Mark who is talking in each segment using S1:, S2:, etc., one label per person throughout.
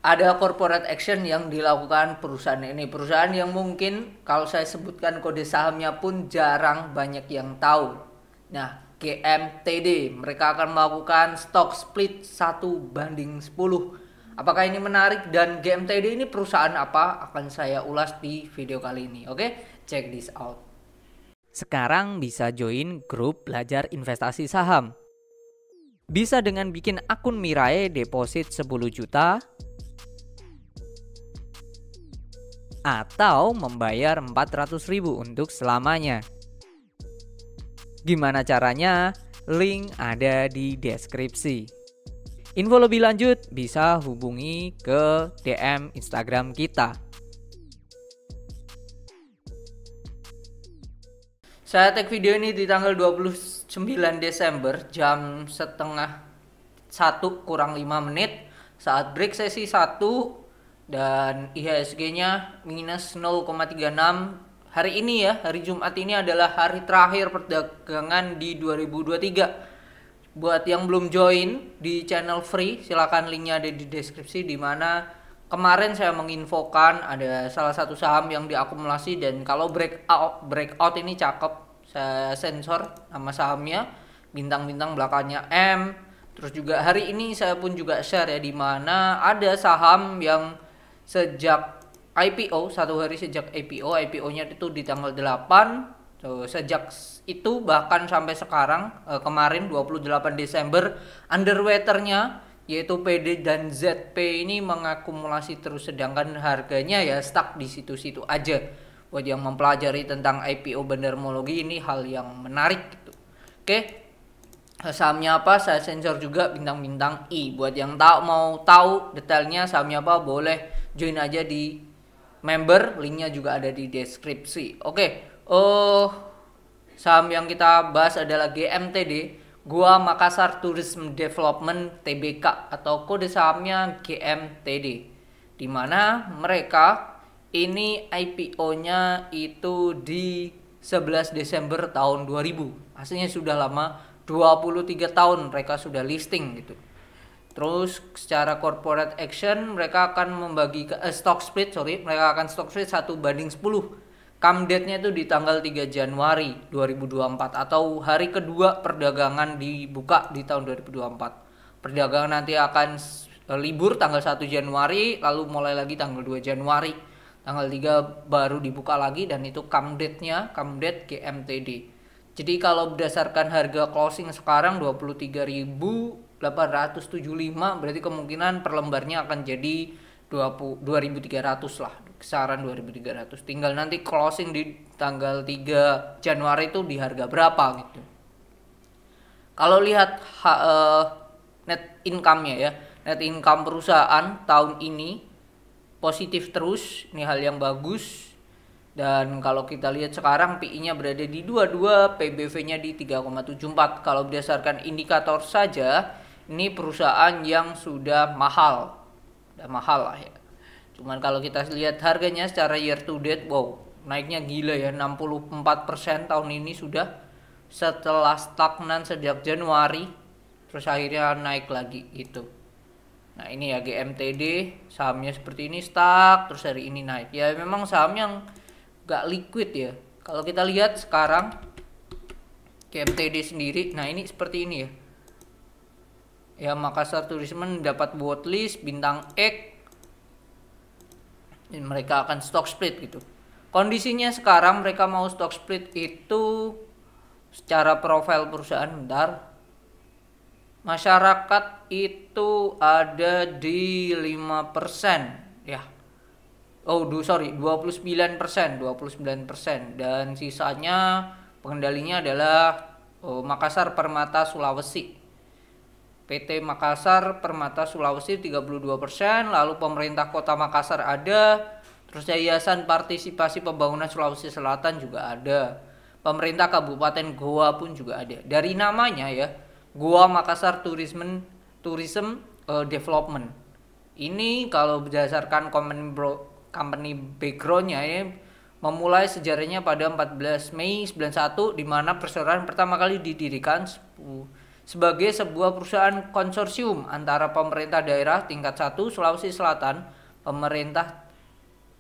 S1: ada corporate action yang dilakukan perusahaan ini. Perusahaan yang mungkin kalau saya sebutkan kode sahamnya pun jarang banyak yang tahu. Nah, GMTD, mereka akan melakukan stock split 1:10. Apakah ini menarik dan GMTD ini perusahaan apa? Akan saya ulas di video kali ini. Oke, check this out.
S2: Sekarang bisa join grup belajar investasi saham. Bisa dengan bikin akun Mirai deposit 10 juta atau membayar 400.000 untuk selamanya. Gimana caranya? Link ada di deskripsi. Info lebih lanjut bisa hubungi ke DM Instagram kita.
S1: Saya tag video ini di tanggal 29 Desember jam setengah 1 kurang 5 menit saat break sesi 1 dan IHSG-nya minus 0,36. Hari ini ya, hari Jumat ini adalah hari terakhir perdagangan di 2023. Buat yang belum join di channel free, silakan linknya ada di deskripsi, di mana kemarin saya menginfokan ada salah satu saham yang diakumulasi dan kalau breakout ini cakep, saya sensor nama sahamnya, bintang-bintang belakangnya M. Terus juga hari ini saya pun juga share ya, di mana ada saham yang sejak IPO, satu hari sejak IPO-nya itu di tanggal 8. So, sejak itu bahkan sampai sekarang kemarin 28 Desember underwaternya yaitu PD dan ZP ini mengakumulasi terus, sedangkan harganya ya stuck di situ-situ aja. Buat yang mempelajari tentang IPO bandarmologi ini hal yang menarik gitu. Oke. Sahamnya apa? Saya sensor juga bintang-bintang I. Buat yang mau tahu detailnya sahamnya apa, boleh join aja di member, linknya juga ada di deskripsi. Oke. Saham yang kita bahas adalah GMTD, Gua Makassar Tourism Development Tbk, atau kode sahamnya GMTD, di mana mereka ini IPO-nya itu di 11 Desember tahun 2000. Aslinya sudah lama, 23 tahun mereka sudah listing gitu. Terus secara corporate action mereka akan membagi stock split, mereka akan stock split 1:10. Come date-nya itu di tanggal 3 Januari 2024 atau hari kedua perdagangan dibuka di tahun 2024. Perdagangan nanti akan libur tanggal 1 Januari, lalu mulai lagi tanggal 2 Januari. Tanggal 3 baru dibuka lagi dan itu come date-nya, come date GMTD. Jadi kalau berdasarkan harga closing sekarang 23.875, berarti kemungkinan per lembarnya akan jadi 2.300 lah, kisaran 2.300. Tinggal nanti closing di tanggal 3 Januari itu di harga berapa gitu. Kalau lihat net income-nya ya, net income perusahaan tahun ini positif terus, ini hal yang bagus. Dan kalau kita lihat sekarang PI-nya berada di 22, PBV-nya di 3,74. Kalau berdasarkan indikator saja, ini perusahaan yang sudah mahal. Udah mahal lah ya. Cuman kalau kita lihat harganya secara year to date, wow, naiknya gila ya, 64% tahun ini sudah, setelah stagnan sejak Januari, terus akhirnya naik lagi gitu. Nah ini ya GMTD, sahamnya seperti ini stuck, terus hari ini naik. Ya memang saham yang gak liquid ya. Kalau kita lihat sekarang GMTD sendiri, nah ini seperti ini ya. Ya Makassar Tourism dapat watchlist bintang X. Dan mereka akan stock split gitu. Kondisinya sekarang mereka mau stock split itu secara profil perusahaan, bentar. Masyarakat itu ada di 5% ya. 29%, dan sisanya pengendalinya adalah Makassar Permata Sulawesi. PT Makassar Permata Sulawesi 32%, lalu pemerintah Kota Makassar ada, terus Yayasan Partisipasi Pembangunan Sulawesi Selatan juga ada. Pemerintah Kabupaten Goa pun juga ada. Dari namanya ya, Gua Makassar Tourism Development. Ini kalau berdasarkan company backgroundnya ya, memulai sejarahnya pada 14 Mei 91 di mana perseroan pertama kali didirikan sebagai sebuah perusahaan konsorsium antara pemerintah daerah tingkat 1 Sulawesi Selatan, pemerintah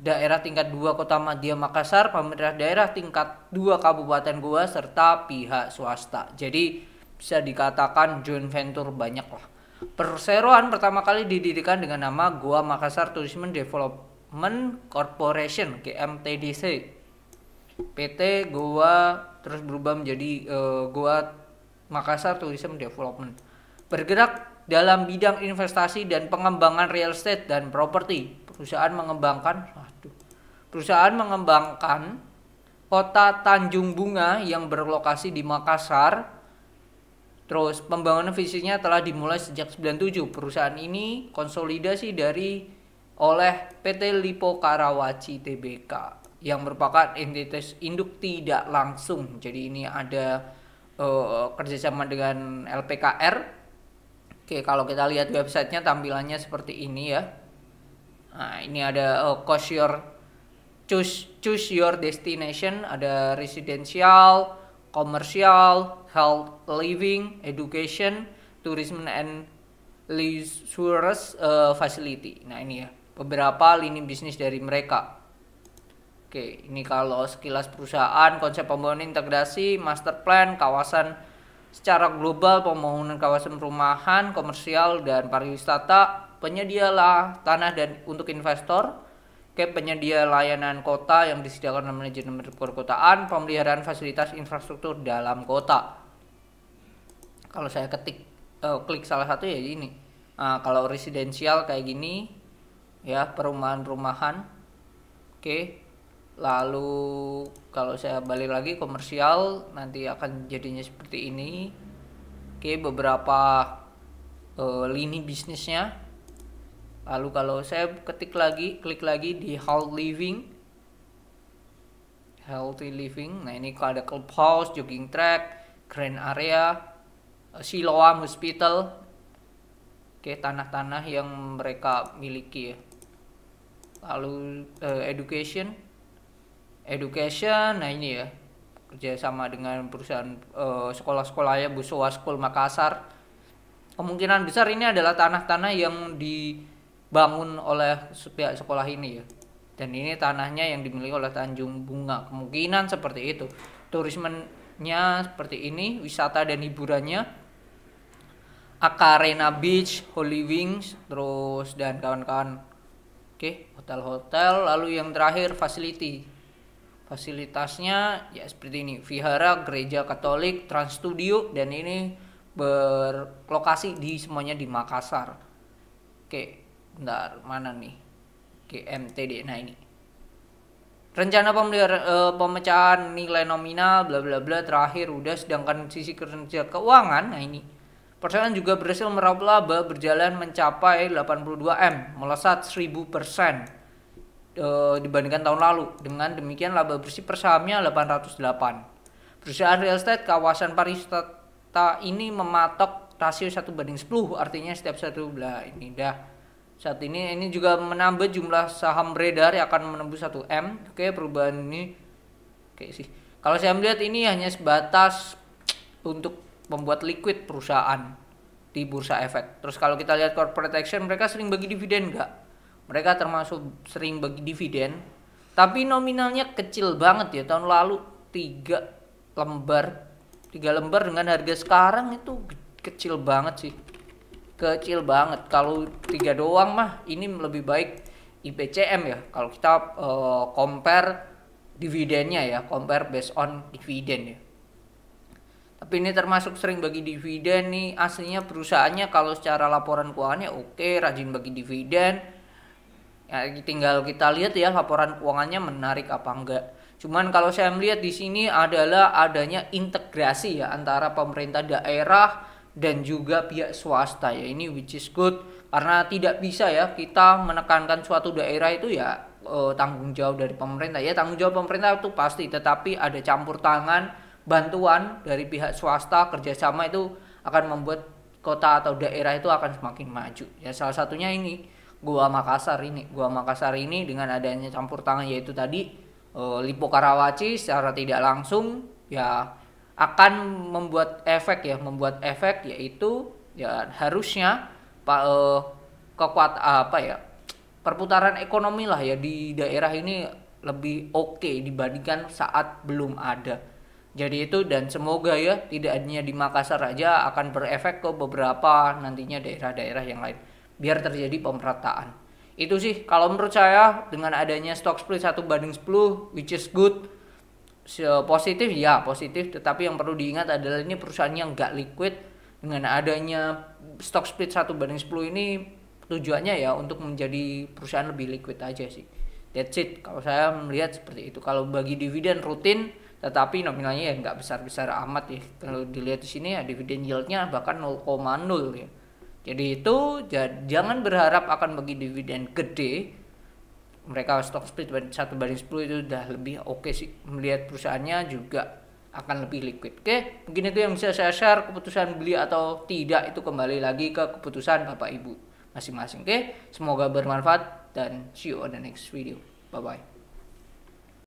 S1: daerah tingkat 2 Kota Madya Makassar, pemerintah daerah tingkat 2 Kabupaten Goa, serta pihak swasta. Jadi bisa dikatakan joint venture banyak lah. Perseroan pertama kali didirikan dengan nama Goa Makassar Tourism Development Corporation (GMTDC). PT Goa terus berubah menjadi Goa Makassar Tourism Development. Bergerak dalam bidang investasi dan pengembangan real estate dan properti. Perusahaan mengembangkan kota Tanjung Bunga yang berlokasi di Makassar. Terus pembangunan visinya telah dimulai sejak 97. Perusahaan ini konsolidasi oleh PT Lipo Karawaci Tbk yang merupakan entitas induk tidak langsung. Jadi ini ada kerjasama dengan LPKR. Oke, kalau kita lihat websitenya tampilannya seperti ini ya. Nah, ini ada choose your destination, ada residential, komersial, health, living, education, tourism and leisure facility. Nah, ini ya beberapa lini bisnis dari mereka. Oke, ini kalau sekilas perusahaan, konsep pembangunan integrasi, master plan, kawasan secara global, pembangunan kawasan perumahan, komersial dan pariwisata, penyedia tanah dan untuk investor, penyedia layanan kota yang disediakan oleh manajemen perkotaan, pemeliharaan fasilitas infrastruktur dalam kota. Kalau saya klik salah satu ya ini. Nah, kalau residensial kayak gini ya, perumahan-perumahan. Oke. Lalu kalau saya balik lagi komersial nanti akan jadinya seperti ini. Oke, beberapa lini bisnisnya. Lalu kalau saya klik lagi di healthy living. Nah, ini kalau ada clubhouse, jogging track, grand area, Siloam Hospital. Oke, tanah-tanah yang mereka miliki ya. Lalu education, nah ini ya kerjasama dengan perusahaan sekolah-sekolah ya, Busowa School Makassar. Kemungkinan besar ini adalah tanah-tanah yang dibangun oleh pihak sekolah ini ya, dan ini tanahnya yang dimiliki oleh Tanjung Bunga, kemungkinan seperti itu. Turismenya seperti ini, wisata dan hiburannya Akarena Beach, Holy Wings, terus dan kawan-kawan. Oke, hotel-hotel. Lalu yang terakhir fasilitasnya ya seperti ini, vihara, gereja Katolik, Trans Studio, dan ini berlokasi semuanya di Makassar. Oke, bentar, mana nih? GMTD. Nah, ini rencana pemecahan nilai nominal bla bla bla terakhir udah. Sedangkan sisi kerja keuangan, nah ini perusahaan juga berhasil meraup laba berjalan mencapai 82M, melesat 1000% dibandingkan tahun lalu. Dengan demikian laba bersih per sahamnya 808. Perusahaan real estate kawasan pariwisata ini mematok rasio 1/10, artinya setiap satu ini dah. Saat ini juga menambah jumlah saham beredar yang akan menembus 1M. Oke, perubahan ini sih. Kalau saya melihat ini hanya sebatas untuk membuat liquid perusahaan di bursa efek. Terus kalau kita lihat corporate action, mereka sering bagi dividen enggak? Mereka termasuk sering bagi dividen, tapi nominalnya kecil banget ya. Tahun lalu 3 lembar dengan harga sekarang itu kecil banget sih. Kecil banget. Kalau 3 doang mah ini lebih baik IPCM ya. Kalau kita compare dividennya ya, compare based on dividen ya. Tapi ini termasuk sering bagi dividen nih. Aslinya perusahaannya kalau secara laporan keuangannya oke, rajin bagi dividen. Ya, tinggal kita lihat ya laporan keuangannya menarik apa enggak. Cuman kalau saya melihat di sini adalah adanya integrasi ya antara pemerintah daerah dan juga pihak swasta ya. Ini which is good, karena tidak bisa ya kita menekankan suatu daerah itu ya tanggung jawab dari pemerintah. Ya, tanggung jawab pemerintah itu pasti, tetapi ada campur tangan bantuan dari pihak swasta, kerjasama itu akan membuat kota atau daerah itu akan semakin maju. Ya, salah satunya ini Goa Makassar ini dengan adanya campur tangan yaitu tadi Lipo Karawaci secara tidak langsung ya akan membuat efek yaitu ya harusnya perputaran ekonomi lah ya di daerah ini lebih oke dibandingkan saat belum ada. Jadi itu, dan semoga ya tidak hanya di Makassar aja, akan berefek ke beberapa nantinya daerah-daerah yang lain biar terjadi pemerataan. Itu sih kalau menurut saya, dengan adanya stock split 1/10 which is good. Positif ya positif, tetapi yang perlu diingat adalah ini perusahaan yang nggak liquid. Dengan adanya stock split 1/10 ini tujuannya ya untuk menjadi perusahaan lebih liquid aja sih. That's it kalau saya melihat seperti itu. Kalau bagi dividen rutin tetapi nominalnya ya nggak besar-besar amat ya. Kalau dilihat di sini ya dividen yieldnya bahkan 0,0 ya. Jadi itu jangan berharap akan bagi dividen gede. Mereka stock split 1/10 itu udah lebih oke sih, melihat perusahaannya juga akan lebih liquid. Oke, mungkin itu yang bisa saya share. Keputusan beli atau tidak itu kembali lagi ke keputusan Bapak Ibu masing-masing. Oke, semoga bermanfaat dan see you on the next video. Bye bye.